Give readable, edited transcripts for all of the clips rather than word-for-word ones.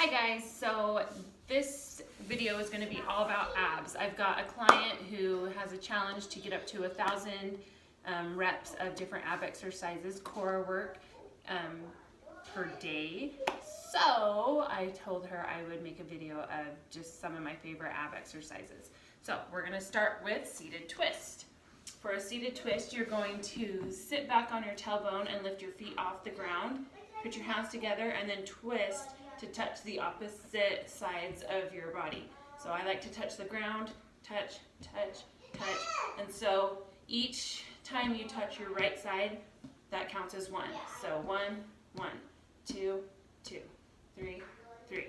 Hi guys, so this video is going to be all about abs. I've got a client who has a challenge to get up to 1,000 reps of different ab exercises, core work per day. So I told her I would make a video of just some of my favorite ab exercises. So we're going to start with seated twist. For a seated twist, you're going to sit back on your tailbone and lift your feet off the ground. Put your hands together and then twist to touch the opposite sides of your body. So I like to touch the ground, touch, touch, touch. And so each time you touch your right side, that counts as one. So 1, 1, 2, 2, 3, 3.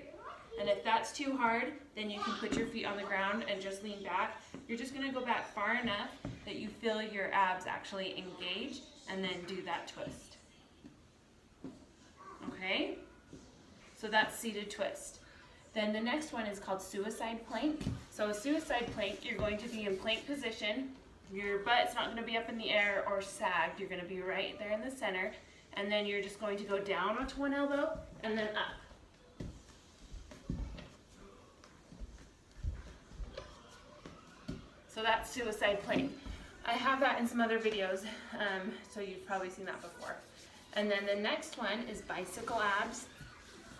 And if that's too hard, then you can put your feet on the ground and just lean back. You're just gonna go back far enough that you feel your abs actually engage and then do that twist. Okay? So that's seated twist. Then the next one is called suicide plank. So a suicide plank, you're going to be in plank position. Your butt's not going to be up in the air or sagged. You're going to be right there in the center. And then you're just going to go down onto one elbow and then up. So that's suicide plank. I have that in some other videos, so you've probably seen that before. And then the next one is bicycle abs.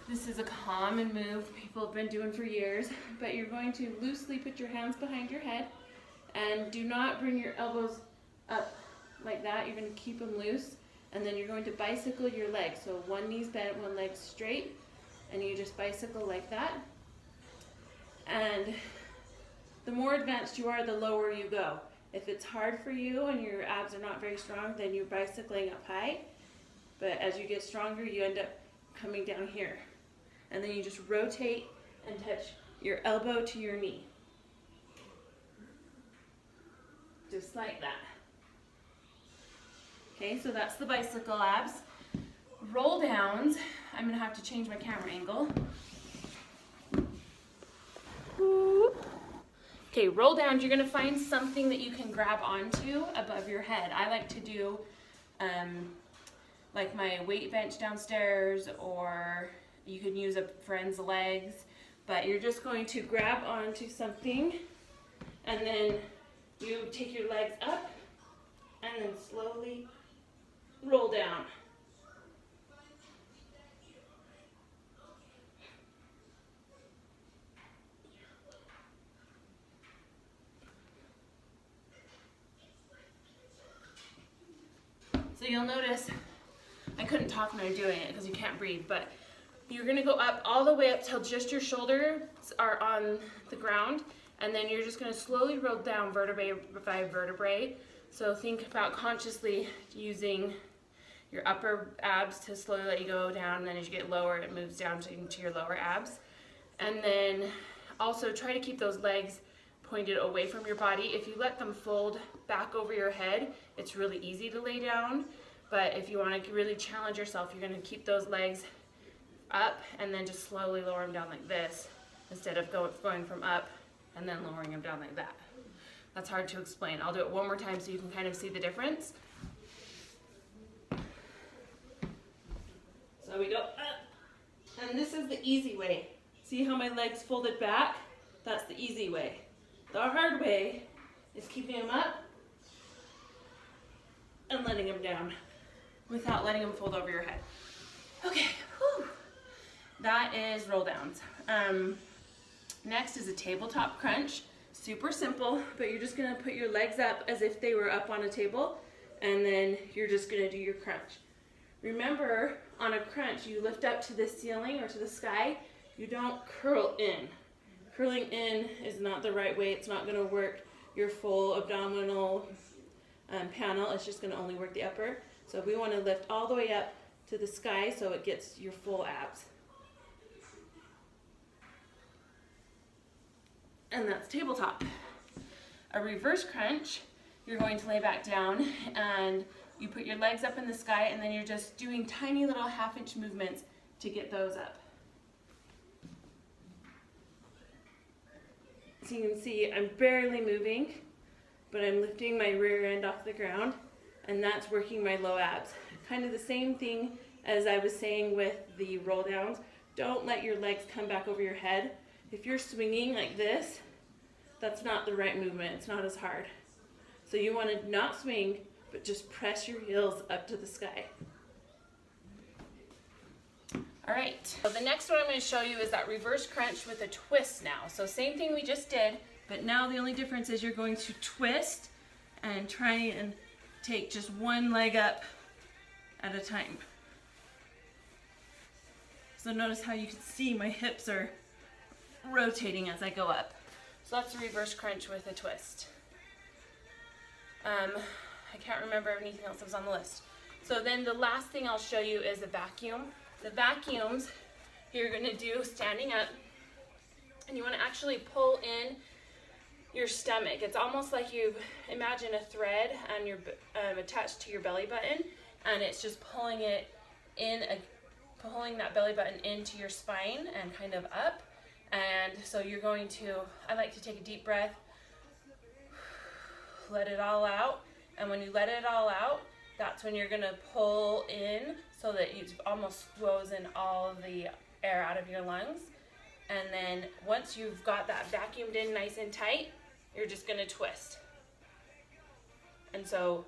This is a common move people have been doing for years, but you're going to loosely put your hands behind your head and do not bring your elbows up like that. You're going to keep them loose, and then you're going to bicycle your legs. So one knee's bent, one leg straight, and you just bicycle like that. And the more advanced you are, the lower you go. If it's hard for you and your abs are not very strong, then you're bicycling up high. But as you get stronger, you end up coming down here. And then you just rotate and touch your elbow to your knee. Just like that. Okay, so that's the bicycle abs. Roll downs, I'm gonna have to change my camera angle. Okay, roll downs, you're gonna find something that you can grab onto above your head. I like to do like my weight bench downstairs, or you could use a friend's legs, but you're just going to grab onto something and then you take your legs up and then slowly roll down. So you'll notice I couldn't talk when I was doing it because you can't breathe, but you're going to go up all the way up till just your shoulders are on the ground, and then you're just going to slowly roll down vertebrae by vertebrae. So think about consciously using your upper abs to slowly let you go down, and then as you get lower, it moves down into your lower abs. And then also try to keep those legs pointed away from your body. If you let them fold back over your head, it's really easy to lay down. But if you want to really challenge yourself, you're going to keep those legs up and then just slowly lower them down like this instead of going from up and then lowering them down like that. That's hard to explain. I'll do it one more time so you can kind of see the difference. So we go up, and this is the easy way. See how my legs folded back? That's the easy way. The hard way is keeping them up and letting them down without letting them fold over your head. Okay, whew. That is roll downs. Next is a tabletop crunch. Super simple, but you're just gonna put your legs up as if they were up on a table, and then you're just gonna do your crunch. Remember, on a crunch, you lift up to the ceiling or to the sky. You don't curl in. Curling in is not the right way. It's not gonna work your full abdominal panel. It's just gonna only work the upper. So we wanna lift all the way up to the sky so it gets your full abs. And that's tabletop. A reverse crunch, you're going to lay back down and you put your legs up in the sky, and then you're just doing tiny little half-inch movements to get those up. So you can see I'm barely moving, but I'm lifting my rear end off the ground, and that's working my low abs. Kind of the same thing as I was saying with the roll downs, Don't let your legs come back over your head. If you're swinging like this, that's not the right movement. It's not as hard. So you want to not swing, but just press your heels up to the sky. All right, so the next one I'm going to show you is that reverse crunch with a twist now. So same thing we just did, but now the only difference is you're going to twist and try and take just one leg up at a time. So notice how you can see my hips are rotating as I go up. So that's a reverse crunch with a twist. I can't remember anything else that was on the list. So then the last thing I'll show you is a vacuum. The vacuums you're going to do standing up, and you want to actually pull in your stomach. It's almost like you imagine a thread and you're attached to your belly button, and it's just pulling it in, pulling that belly button into your spine and kind of up. And so you're going to, I like to take a deep breath, let it all out, and when you let it all out, that's when you're going to pull in so that you almost squeeze in all the air out of your lungs. And then once you've got that vacuumed in nice and tight, you're just going to twist. And so